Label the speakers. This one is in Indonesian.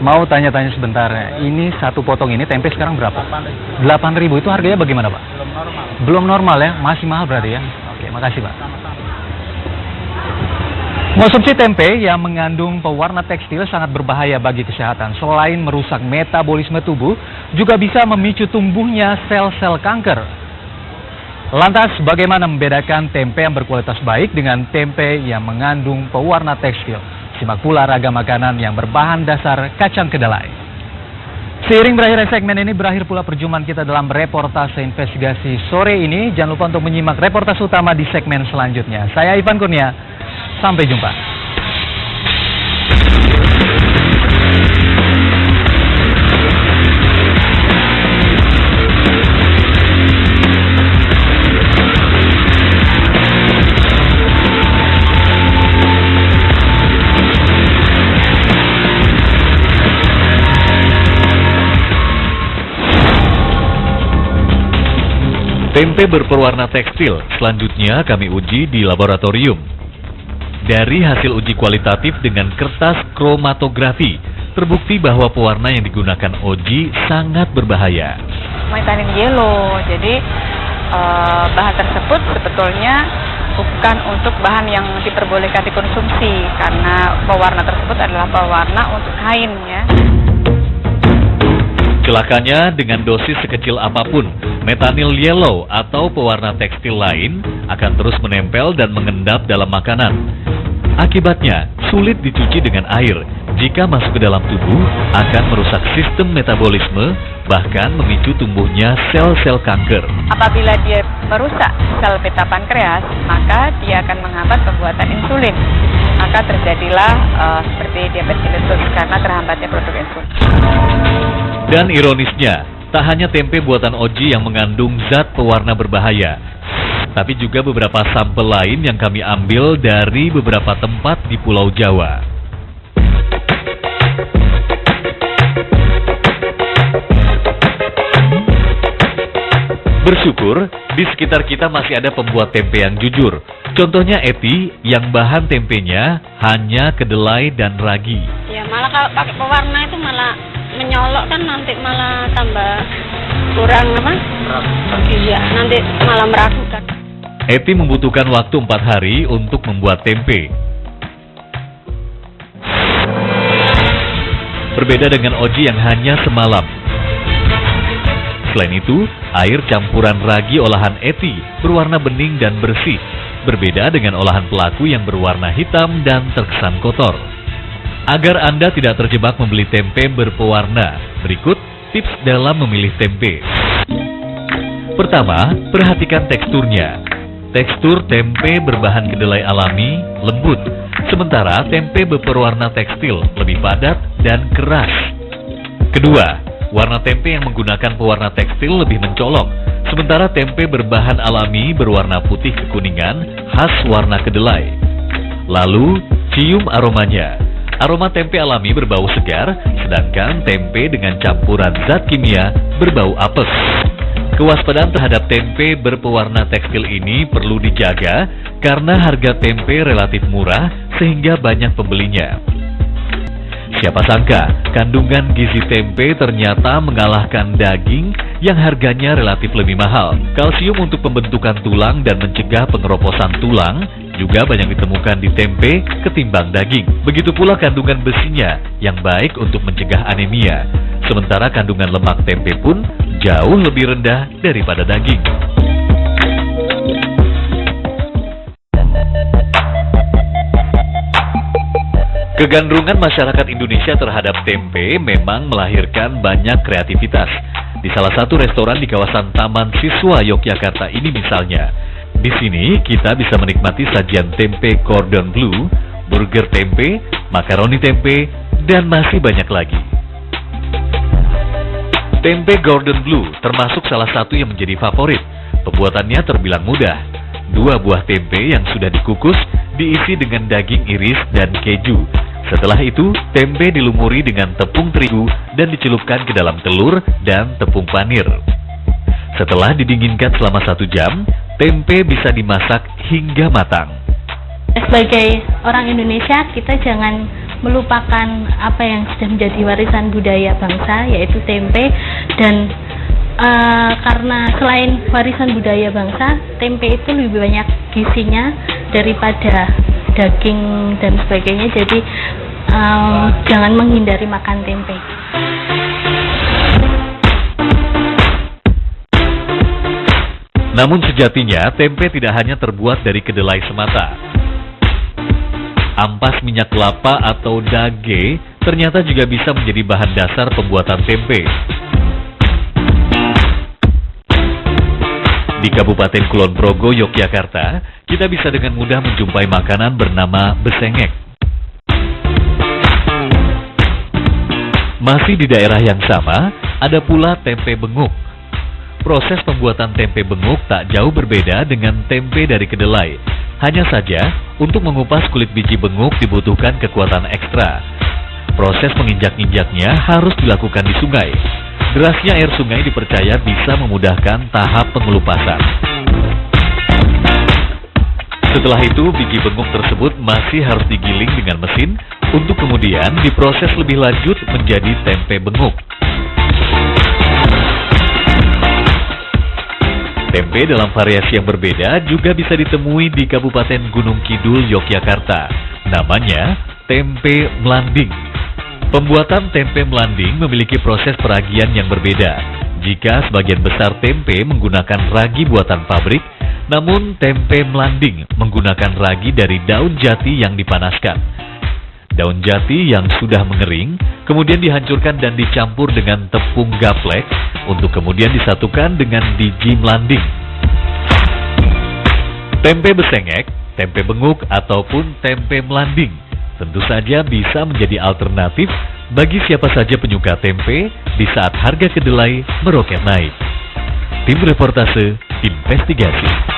Speaker 1: Mau tanya-tanya sebentar, ini satu potong ini tempe sekarang berapa? 8.000. Itu harganya bagaimana, Pak? Belum normal ya, masih mahal berarti ya. Oke, makasih, Pak. Konsumsi tempe yang mengandung pewarna tekstil sangat berbahaya bagi kesehatan. Selain merusak metabolisme tubuh, juga bisa memicu tumbuhnya sel-sel kanker. Lantas, bagaimana membedakan tempe yang berkualitas baik dengan tempe yang mengandung pewarna tekstil? Simak pula ragam makanan yang berbahan dasar kacang kedelai. Seiring berakhirnya segmen ini, berakhir pula perjumpaan kita dalam reportase investigasi sore ini. Jangan lupa untuk menyimak reportase utama di segmen selanjutnya. Saya Ivan Kurnia, sampai jumpa.
Speaker 2: Tempe berperwarna tekstil selanjutnya kami uji di laboratorium. Dari hasil uji kualitatif dengan kertas kromatografi, terbukti bahwa pewarna yang digunakan Oji sangat berbahaya.
Speaker 3: Methyl yellow, jadi bahan tersebut sebetulnya bukan untuk bahan yang diperbolehkan dikonsumsi, karena pewarna tersebut adalah pewarna untuk kain ya.
Speaker 2: Celakanya, dengan dosis sekecil apapun, metanyl yellow atau pewarna tekstil lain akan terus menempel dan mengendap dalam makanan. Akibatnya, sulit dicuci dengan air. Jika masuk ke dalam tubuh, akan merusak sistem metabolisme, bahkan memicu tumbuhnya sel-sel kanker.
Speaker 3: Apabila dia merusak sel beta pankreas, maka dia akan menghambat pembuatan insulin. Maka terjadilah seperti diabetes mellitus karena terhambatnya produk insulin.
Speaker 2: Dan ironisnya, tak hanya tempe buatan Oji yang mengandung zat pewarna berbahaya, tapi juga beberapa sampel lain yang kami ambil dari beberapa tempat di Pulau Jawa. Bersyukur, di sekitar kita masih ada pembuat tempe yang jujur. Contohnya Eti, yang bahan tempenya hanya kedelai dan ragi.
Speaker 4: Ya malah kalau pakai pewarna itu malah menyolok, kan nanti malah tambah kurang apa? Iya, nanti malah meragukan.
Speaker 2: Eti membutuhkan waktu 4 hari untuk membuat tempe. Berbeda dengan Oji yang hanya semalam. Selain itu, air campuran ragi olahan Eti berwarna bening dan bersih. Berbeda dengan olahan pelaku yang berwarna hitam dan terkesan kotor. Agar Anda tidak terjebak membeli tempe berpewarna, berikut tips dalam memilih tempe. Pertama, perhatikan teksturnya. Tekstur tempe berbahan kedelai alami lembut, sementara tempe berwarna tekstil lebih padat dan keras. Kedua, warna tempe yang menggunakan pewarna tekstil lebih mencolok, sementara tempe berbahan alami berwarna putih kekuningan khas warna kedelai. Lalu, cium aromanya. Aroma tempe alami berbau segar, sedangkan tempe dengan campuran zat kimia berbau apes. Kewaspadaan terhadap tempe berpewarna tekstil ini perlu dijaga karena harga tempe relatif murah sehingga banyak pembelinya. Siapa sangka, kandungan gizi tempe ternyata mengalahkan daging yang harganya relatif lebih mahal. Kalsium untuk pembentukan tulang dan mencegah pengeroposan tulang juga banyak ditemukan di tempe ketimbang daging. Begitu pula kandungan besinya yang baik untuk mencegah anemia. Sementara kandungan lemak tempe pun jauh lebih rendah daripada daging. Kegandrungan masyarakat Indonesia terhadap tempe memang melahirkan banyak kreativitas. Di salah satu restoran di kawasan Taman Siswa Yogyakarta ini misalnya, di sini kita bisa menikmati sajian tempe cordon bleu, burger tempe, makaroni tempe, dan masih banyak lagi. Tempe Gordon Blue termasuk salah satu yang menjadi favorit. Pembuatannya terbilang mudah. 2 buah tempe yang sudah dikukus diisi dengan daging iris dan keju. Setelah itu, tempe dilumuri dengan tepung terigu dan dicelupkan ke dalam telur dan tepung panir. Setelah didinginkan selama 1 jam, tempe bisa dimasak hingga matang.
Speaker 5: Sebagai orang Indonesia, kita jangan melupakan apa yang sudah menjadi warisan budaya bangsa, yaitu tempe. Dan karena selain warisan budaya bangsa, tempe itu lebih banyak gizinya daripada daging dan sebagainya. Jadi jangan menghindari makan tempe.
Speaker 2: Namun sejatinya tempe tidak hanya terbuat dari kedelai semata. Ampas minyak kelapa atau dage ternyata juga bisa menjadi bahan dasar pembuatan tempe. Di Kabupaten Kulon Progo, Yogyakarta, kita bisa dengan mudah menjumpai makanan bernama besengek. Masih di daerah yang sama, ada pula tempe benguk. Proses pembuatan tempe benguk tak jauh berbeda dengan tempe dari kedelai. Hanya saja, untuk mengupas kulit biji benguk dibutuhkan kekuatan ekstra. Proses menginjak-injaknya harus dilakukan di sungai. Derasnya air sungai dipercaya bisa memudahkan tahap pengelupasan. Setelah itu, biji benguk tersebut masih harus digiling dengan mesin untuk kemudian diproses lebih lanjut menjadi tempe benguk. Tempe dalam variasi yang berbeda juga bisa ditemui di Kabupaten Gunung Kidul, Yogyakarta. Namanya tempe melanding. Pembuatan tempe melanding memiliki proses peragian yang berbeda. Jika sebagian besar tempe menggunakan ragi buatan pabrik, namun tempe melanding menggunakan ragi dari daun jati yang dipanaskan. Daun jati yang sudah mengering kemudian dihancurkan dan dicampur dengan tepung gaplek untuk kemudian disatukan dengan biji melanding. Tempe besengek, tempe benguk, ataupun tempe melanding tentu saja bisa menjadi alternatif bagi siapa saja penyuka tempe di saat harga kedelai meroket naik. Tim reportase Investigasi.